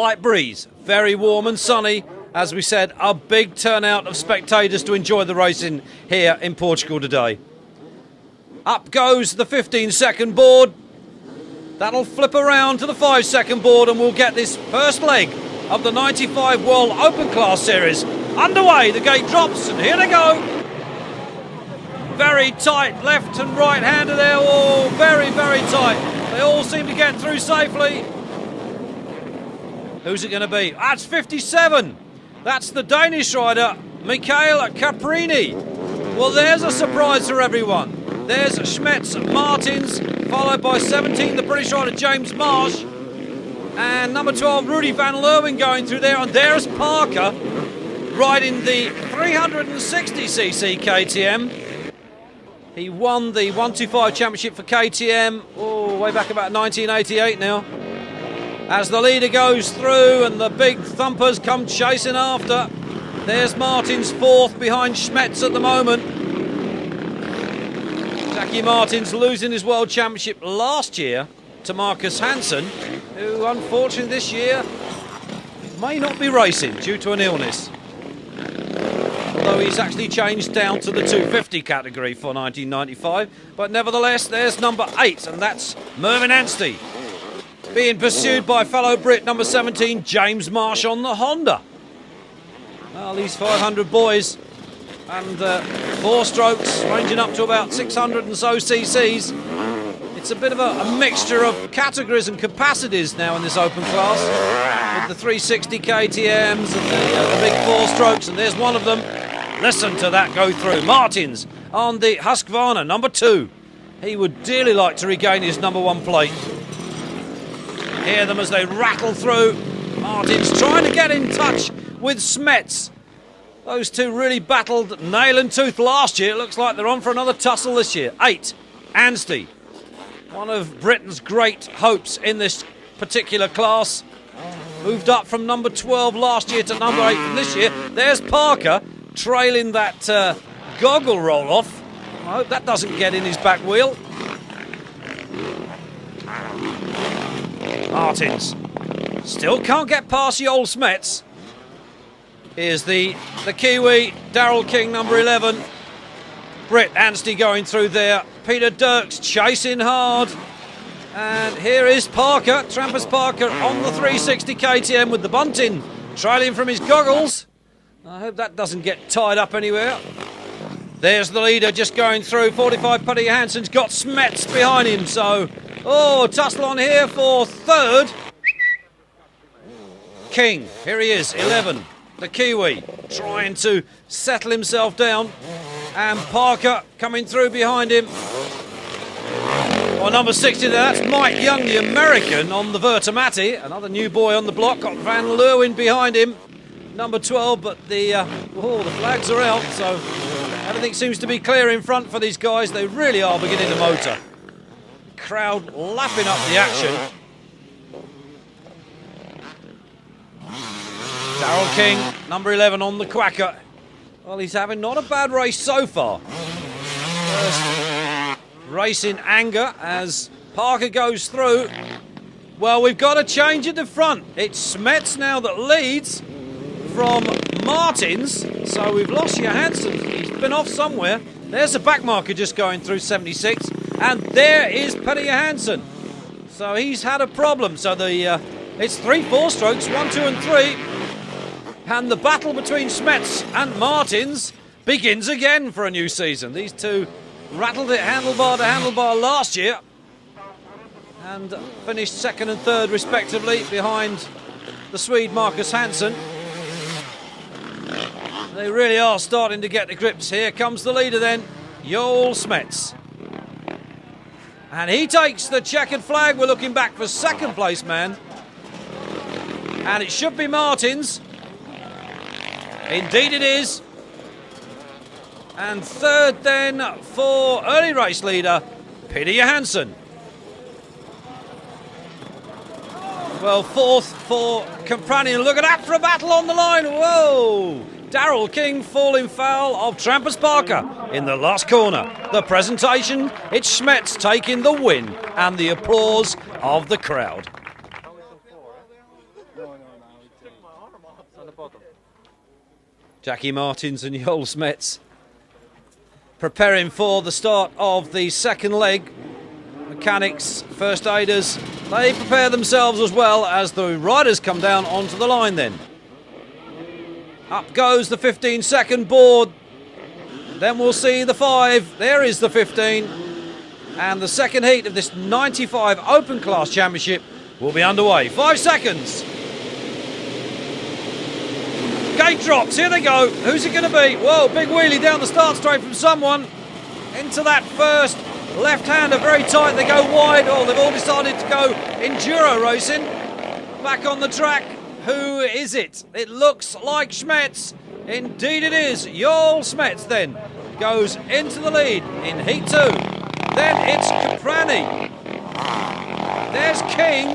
light breeze, very warm and sunny. As we said, a big turnout of spectators to enjoy the racing here in Portugal today. Up goes the 15-second board. That'll flip around to the 5-second board and we'll get this first leg of the 95 World Open Class Series underway. The gate drops and here they go. Very tight left and right hander there. Oh, very, very tight. They all seem to get through safely. Who's it going to be? That's 57. That's the Danish rider, Mikael Caprini. Well, there's a surprise for everyone. There's Schmetz Martins, followed by 17, the British rider James Marsh. And number 12, Rudy van Leeuwen going through there. And there's Parker riding the 360cc KTM. He won the 125 championship for KTM, way back about 1988 now. As the leader goes through and the big thumpers come chasing after. There's Martins fourth behind Schmetz at the moment. Jackie Martins losing his World Championship last year to Marcus Hansen, who unfortunately this year may not be racing due to an illness. Although he's actually changed down to the 250 category for 1995. But nevertheless, there's number 8, and that's Mervyn Anstey, being pursued by fellow Brit number 17, James Marsh on the Honda. Well, these 500 boys and 4 strokes ranging up to about 600 and so cc's. It's a bit of a mixture of categories and capacities now in this open class, with the 360 KTMs and the big 4 strokes, and there's one of them. Listen to that go through. Martins on the Husqvarna, number 2. He would dearly like to regain his number 1 plate. Hear them as they rattle through. Martins trying to get in touch with Schmetz. Those two really battled nail and tooth last year. It looks like they're on for another tussle this year. 8, Anstey, one of Britain's great hopes in this particular class. Moved up from number 12 last year to number 8 from this year. There's Parker trailing that goggle roll-off. I hope that doesn't get in his back wheel. Martins still can't get past the old Schmetz. Here's the Kiwi, Daryl King, number 11. Britt Anstey going through there. Peter Dirks chasing hard. And here is Parker, Trampus Parker on the 360 KTM with the bunting trailing from his goggles. I hope that doesn't get tied up anywhere. There's the leader just going through. 45 Putty Hansen's got Schmetz behind him. So, tussle on here for 3rd. King, here he is, 11. The Kiwi trying to settle himself down. And Parker coming through behind him. Number 60 there, that's Mike Young, the American, on the Vertimati. Another new boy on the block, got Van Leeuwen behind him. Number 12, but the flags are out, so everything seems to be clear in front for these guys. They really are beginning to motor. Crowd lapping up the action. Daryl King, number 11 on the Quacker. Well, he's having not a bad race so far. First race in anger as Parker goes through. Well, we've got a change at the front. It's Schmetz now that leads from Martins. So we've lost Johansson. He's been off somewhere. There's the back marker just going through 76. And there is Peter Johansson. So he's had a problem. So it's 3-4 strokes, 1, 2 and 3. And the battle between Schmetz and Martins begins again for a new season. These two rattled it handlebar to handlebar last year and finished 2nd and 3rd respectively behind the Swede Marcus Hansen. They really are starting to get the grips. Here comes the leader then, Joel Schmetz. And he takes the checkered flag. We're looking back for 2nd place man. And it should be Martins. Indeed it is. And 3rd then for early race leader, Peter Johansson. Well, 4th for Companion. Look at that for a battle on the line. Whoa! Daryl King falling foul of Trampus Parker in the last corner. The presentation, it's Schmetz taking the win and the applause of the crowd. Jackie Martins and Joel Smets preparing for the start of the second leg. Mechanics, first aiders, they prepare themselves as well as the riders come down onto the line then. Up goes the 15-second board. Then we'll see the 5. There is the 15. And the second heat of this 95 Open Class Championship will be underway. 5 seconds. Gate drops, here they go. Who's it going to be? Whoa, big wheelie down the start straight from someone. Into that first left-hander, very tight. They go wide. Oh, they've all decided to go enduro racing. Back on the track. Who is it? It looks like Smets. Indeed it is. Joel Smets then goes into the lead in Heat 2. Then it's Kaprani. There's King.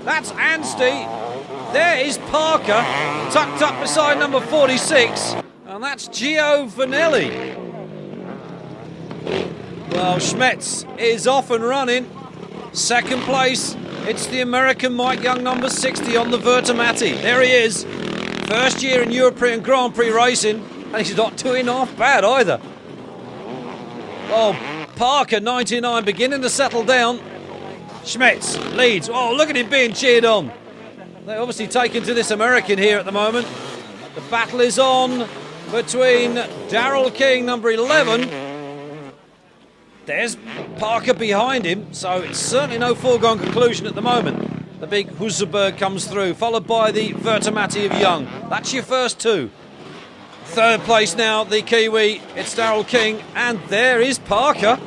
That's Anstey. There is Parker, tucked up beside number 46. And that's Gio Vanelli. Well, Smets is off and running. Second place, it's the American Mike Young, number 60 on the Vertimati. There he is. First year in European Grand Prix racing. And he's not doing half bad either. Oh, Parker, 99, beginning to settle down. Smets leads. Oh, look at him being cheered on. They're obviously taken to this American here at the moment. The battle is on between Daryl King, number 11. There's Parker behind him, so it's certainly no foregone conclusion at the moment. The big Husaberg comes through, followed by the Vertimati of Young. That's your first two. Third place now, the Kiwi. It's Daryl King, and there is Parker.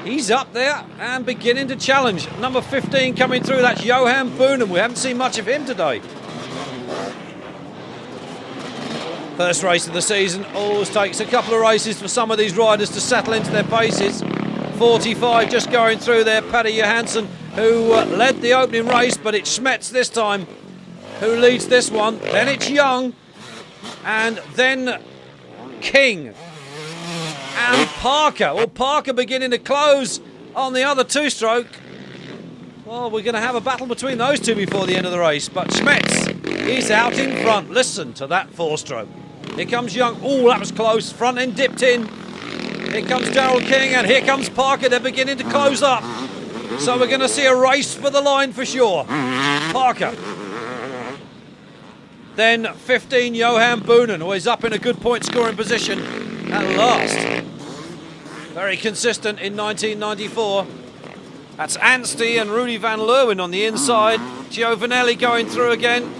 He's up there and beginning to challenge. Number 15 coming through, that's Johan Boonen. We haven't seen much of him today. First race of the season. Always takes a couple of races for some of these riders to settle into their paces. 45 just going through there, Paddy Johansson, who led the opening race, but it's Smets this time who leads this one. Then it's Young, and then King. And Parker. Well, Parker beginning to close on the other two-stroke. Well, we're going to have a battle between those two before the end of the race. But Smets is out in front. Listen to that four-stroke. Here comes Young. Oh, that was close. Front end dipped in. Here comes Daryl King, and here comes Parker. They're beginning to close up. So we're going to see a race for the line for sure. Parker. Then 15, Johan Boonen, always up in a good point-scoring position at last. Very consistent in 1994. That's Anstey and Rudy van Leeuwen on the inside. Gio Vanelli going through again.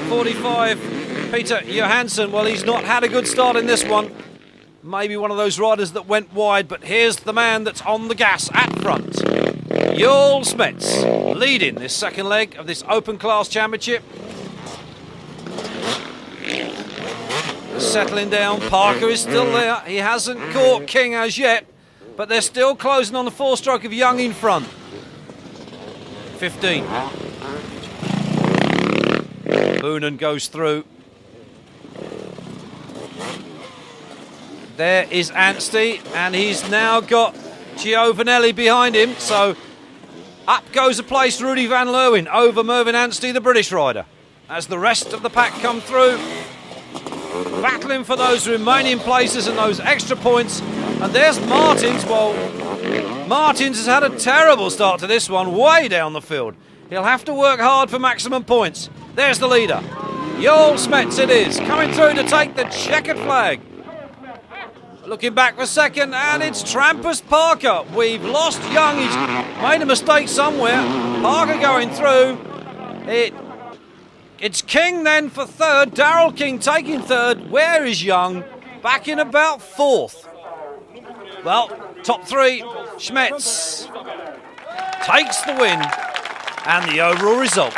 45, Peter Johansson. Well, he's not had a good start in this one. Maybe one of those riders that went wide, but here's the man that's on the gas at front. Joel Smets leading this second leg of this Open Class Championship. Settling down, Parker is still there. He hasn't caught King as yet, but they're still closing on the four-stroke of Young in front. 15. Boonen goes through. There is Anstey, and he's now got Gio Vanelli behind him, so up goes a place Rudy van Leeuwen over Mervyn Anstey, the British rider. As the rest of the pack come through, battling for those remaining places and those extra points. And there's Martins. Well, Martins has had a terrible start to this one, way down the field. He'll have to work hard for maximum points. There's the leader. Joel Smets it is, coming through to take the checkered flag. Looking back for second, and it's Trampus Parker. We've lost Young. He's made a mistake somewhere. Parker going through. It's King then for third. Daryl King taking third. Where is Young? Back in about fourth. Well, top three. Smets takes the win and the overall result.